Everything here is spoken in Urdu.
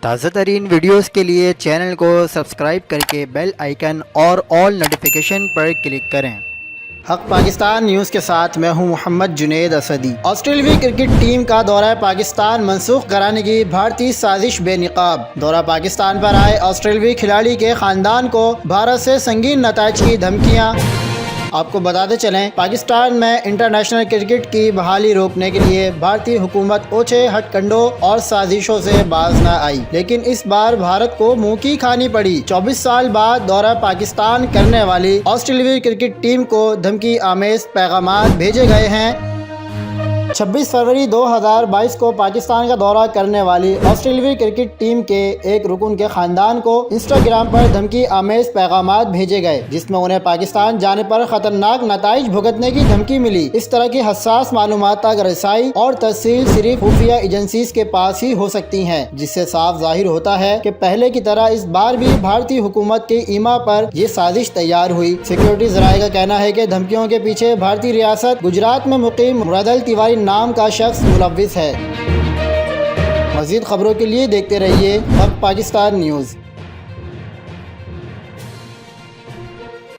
تازہ ترین ویڈیوز کے لیے چینل کو سبسکرائب کر کے بیل آئیکن اور آل نوٹیفیکیشن پر کلک کریں۔ حق پاکستان نیوز کے ساتھ میں ہوں محمد جنید اسدی۔ آسٹریلوی کرکٹ ٹیم کا دورہ پاکستان منسوخ کرانے کی بھارتی سازش بے نقاب۔ دورہ پاکستان پر آئے آسٹریلوی کھلاڑی کے خاندان کو بھارت سے سنگین نتائج کی دھمکیاں۔ آپ کو بتاتے چلیں، پاکستان میں انٹرنیشنل کرکٹ کی بحالی روکنے کے لیے بھارتی حکومت اوچھے ہتھ کنڈوں اور سازشوں سے باز نہ آئی، لیکن اس بار بھارت کو منہ کی کھانی پڑی۔ 24 سال بعد دورہ پاکستان کرنے والی آسٹریلوی کرکٹ ٹیم کو دھمکی آمیز پیغامات بھیجے گئے ہیں۔ 26 فروری 2022 کو پاکستان کا دورہ کرنے والی آسٹریلوی کرکٹ ٹیم کے ایک رکن کے خاندان کو انسٹاگرام پر دھمکی آمیز پیغامات بھیجے گئے، جس میں انہیں پاکستان جانے پر خطرناک نتائج بھگتنے کی دھمکی ملی۔ اس طرح کی حساس معلومات تک رسائی اور ترسیل صرف خفیہ ایجنسیز کے پاس ہی ہو سکتی ہیں، جس سے صاف ظاہر ہوتا ہے کہ پہلے کی طرح اس بار بھی بھارتی حکومت کے ایما پر یہ سازش تیار ہوئی۔ سیکیورٹی ذرائع کا کہنا ہے کہ دھمکیوں کے پیچھے بھارتی ریاست گجرات میں مقیم مرادل تیواری نام کا شخص ملوث ہے۔ مزید خبروں کے لیے دیکھتے رہیے حق پاکستان نیوز۔